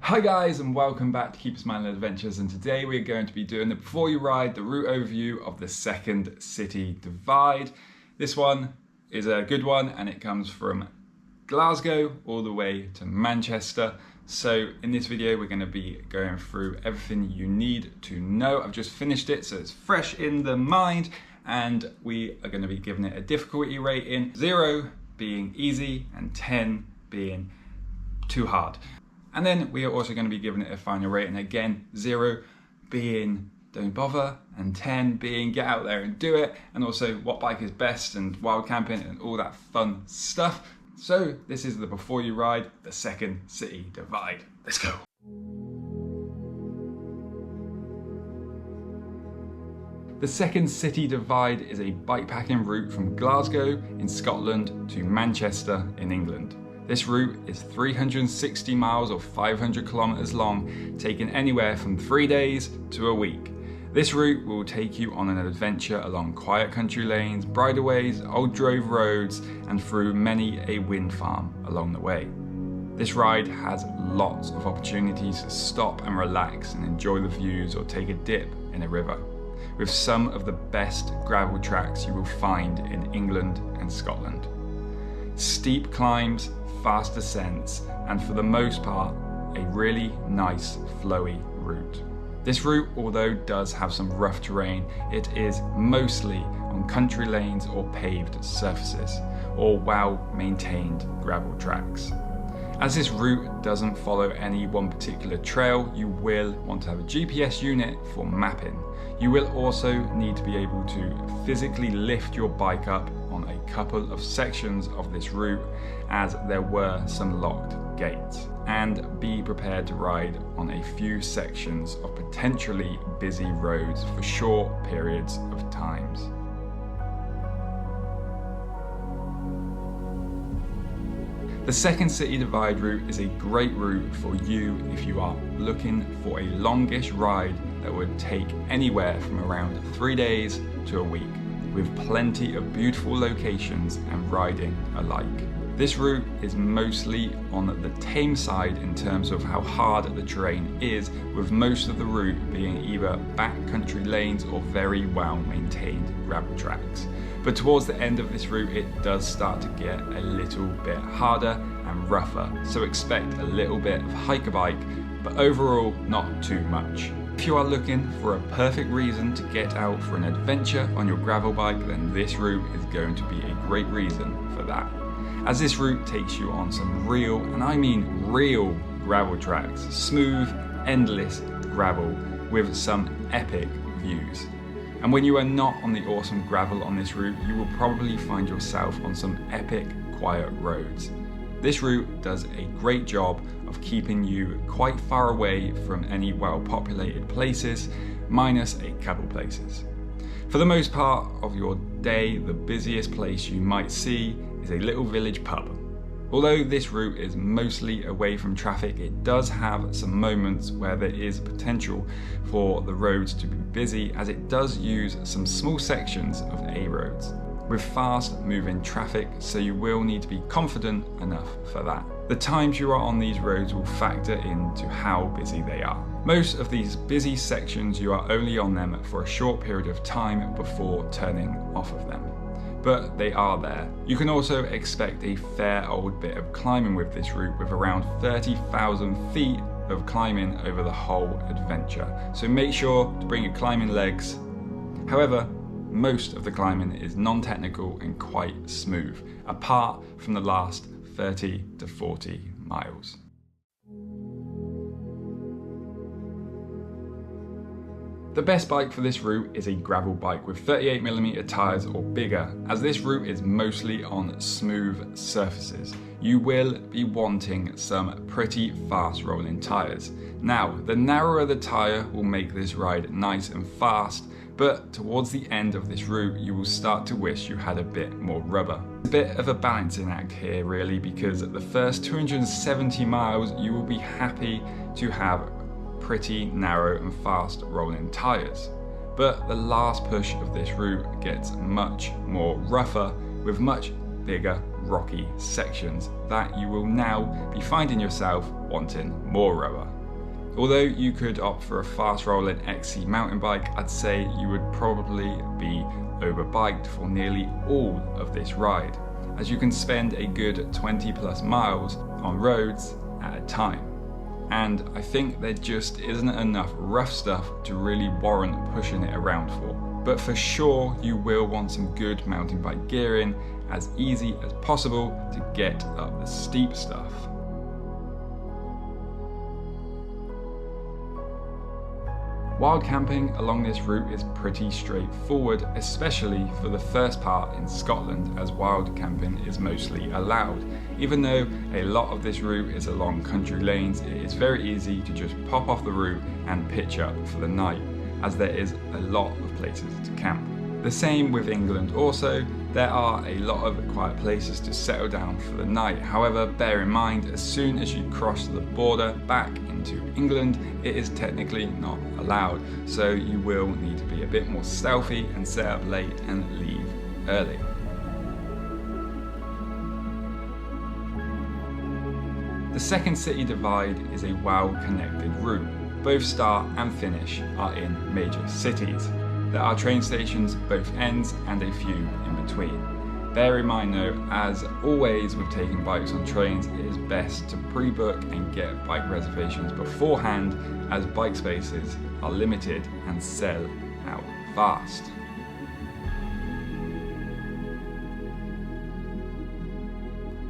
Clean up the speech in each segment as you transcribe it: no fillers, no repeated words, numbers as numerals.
Hi guys, and welcome back to Keep Smiling Adventures, and today we're going to be doing the before you ride the route overview of the second city divide. This one is a good one and it comes from Glasgow all the way to Manchester. So in this video we're going to be going through everything you need to know. I've just finished it so it's fresh in the mind, and we are going to be giving it a difficulty rating, 0 being easy and 10 being too hard. And then we are also going to be giving it a final rating, again 0 being don't bother and 10 being get out there and do it, and also what bike is best and wild camping and all that fun stuff. So this is the before you ride the second city divide. Let's go. The second city divide is a bikepacking route from Glasgow in Scotland to Manchester in England. This route is 360 miles or 500 kilometers long, taking anywhere from 3 days to a week. This route will take you on an adventure along quiet country lanes, bridleways, old drove roads, and through many a wind farm along the way. This ride has lots of opportunities to stop and relax and enjoy the views or take a dip in a river, with some of the best gravel tracks you will find in England and Scotland. Steep climbs, fast descents, and for the most part, a really nice flowy route. This route, although does have some rough terrain, it is mostly on country lanes or paved surfaces, or well-maintained gravel tracks. As this route doesn't follow any one particular trail, you will want to have a GPS unit for mapping. You will also need to be able to physically lift your bike up on a couple of sections of this route, as there were some locked gates, and be prepared to ride on a few sections of potentially busy roads for short periods of times. The second city divide route is a great route for you if you are looking for a longish ride that would take anywhere from around 3 days to a week, with plenty of beautiful locations and riding alike. This route is mostly on the tame side in terms of how hard the terrain is, with most of the route being either backcountry lanes or very well maintained gravel tracks. But towards the end of this route it does start to get a little bit harder and rougher, so expect a little bit of hiker bike, but overall not too much. If you are looking for a perfect reason to get out for an adventure on your gravel bike, then this route is going to be a great reason for that, as this route takes you on some real, and I mean real, gravel tracks, smooth, endless gravel with some epic views. And when you are not on the awesome gravel on this route, you will probably find yourself on some epic, quiet roads. This route does a great job of keeping you quite far away from any well-populated places, minus a couple places. For the most part of your day, the busiest place you might see is a little village pub. Although this route is mostly away from traffic, it does have some moments where there is potential for the roads to be busy, as it does use some small sections of A roads with fast moving traffic, so you will need to be confident enough for that. The times you are on these roads will factor into how busy they are. Most of these busy sections you are only on them for a short period of time before turning off of them, but they are there. You can also expect a fair old bit of climbing with this route, with around 30,000 feet of climbing over the whole adventure, so make sure to bring your climbing legs. However, most of the climbing is non-technical and quite smooth, apart from the last 30 to 40 miles. The best bike for this route is a gravel bike with 38mm tyres or bigger, as this route is mostly on smooth surfaces. You will be wanting some pretty fast rolling tyres. Now, the narrower the tyre will make this ride nice and fast, but towards the end of this route you will start to wish you had a bit more rubber. A bit of a balancing act here really, because at the first 270 miles you will be happy to have pretty narrow and fast rolling tyres. But the last push of this route gets much more rougher, with much bigger rocky sections that you will now be finding yourself wanting more rubber. Although you could opt for a fast rolling XC mountain bike, I'd say you would probably be overbiked for nearly all of this ride, as you can spend a good 20 plus miles on roads at a time. And I think there just isn't enough rough stuff to really warrant pushing it around for. But for sure you will want some good mountain bike gearing, as easy as possible to get up the steep stuff. Wild camping along this route is pretty straightforward, especially for the first part in Scotland, as wild camping is mostly allowed. Even though a lot of this route is along country lanes, it is very easy to just pop off the route and pitch up for the night, as there is a lot of places to camp. The same with England also. There are a lot of quiet places to settle down for the night. However, bear in mind, as soon as you cross the border back into England, it is technically not allowed. So you will need to be a bit more stealthy and set up late and leave early. The second city divide is a well-connected route. Both start and finish are in major cities. There are train stations both ends and a few in between. Bear in mind though, as always with taking bikes on trains, it is best to pre-book and get bike reservations beforehand, as bike spaces are limited and sell out fast.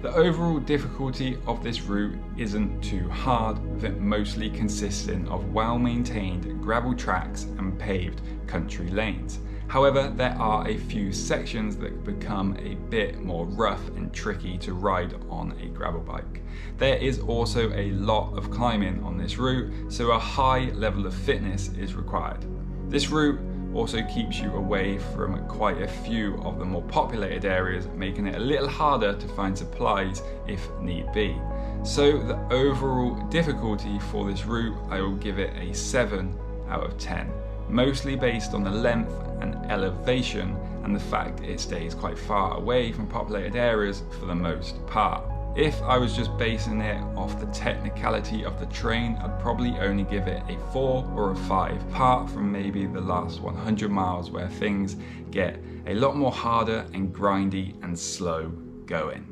The overall difficulty of this route isn't too hard, with it mostly consisting of well-maintained gravel tracks and paved country lanes. However, there are a few sections that become a bit more rough and tricky to ride on a gravel bike. There is also a lot of climbing on this route, so a high level of fitness is required. This route also keeps you away from quite a few of the more populated areas, making it a little harder to find supplies if need be. So the overall difficulty for this route, I will give it a 7 out of 10, mostly based on the length and elevation and the fact it stays quite far away from populated areas for the most part. If I was just basing it off the technicality of the terrain, I'd probably only give it a 4 or a 5, apart from maybe the last 100 miles where things get a lot more harder and grindy and slow going.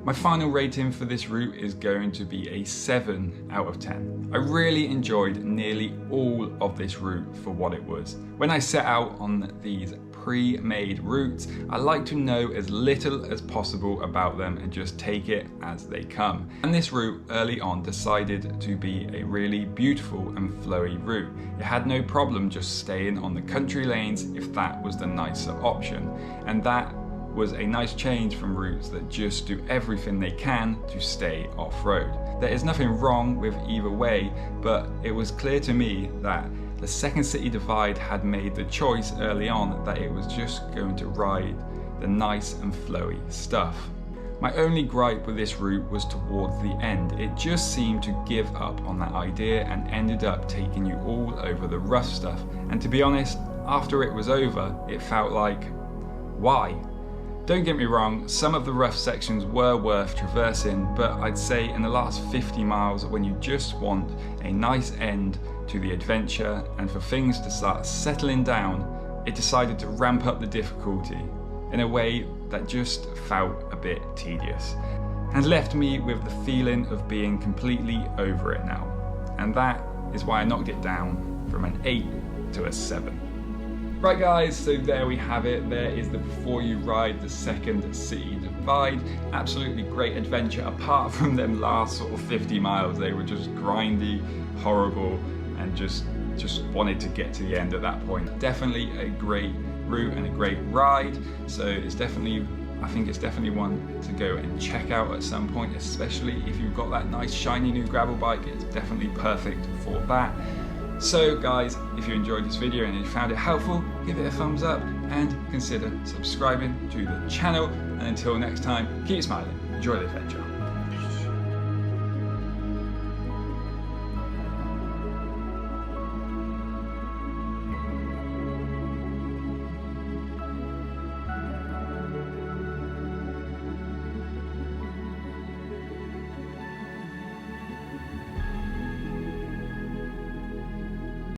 My final rating for this route is going to be a 7 out of 10. I really enjoyed nearly all of this route for what it was. When I set out on these pre-made routes, I like to know as little as possible about them and just take it as they come. And this route early on decided to be a really beautiful and flowy route. It had no problem just staying on the country lanes if that was the nicer option. And that was a nice change from routes that just do everything they can to stay off-road. There is nothing wrong with either way, but it was clear to me that the second city divide had made the choice early on that it was just going to ride the nice and flowy stuff. My only gripe with this route was towards the end. It just seemed to give up on that idea and ended up taking you all over the rough stuff. And to be honest, after it was over, it felt like, why? Don't get me wrong, some of the rough sections were worth traversing, but I'd say in the last 50 miles, when you just want a nice end to the adventure and for things to start settling down, it decided to ramp up the difficulty in a way that just felt a bit tedious and left me with the feeling of being completely over it now. And that is why I knocked it down from an 8 to a 7. Right guys, so there we have it. There is the before you ride the second city divide. Absolutely great adventure, apart from them last sort of 50 miles. They were just grindy, horrible, and just wanted to get to the end at that point. Definitely a great route and a great ride. So it's definitely, I think it's definitely one to go and check out at some point, especially if you've got that nice shiny new gravel bike. It's definitely perfect for that. So guys, if you enjoyed this video and you found it helpful, give it a thumbs up and consider subscribing to the channel. And until next time, keep smiling, enjoy the adventure.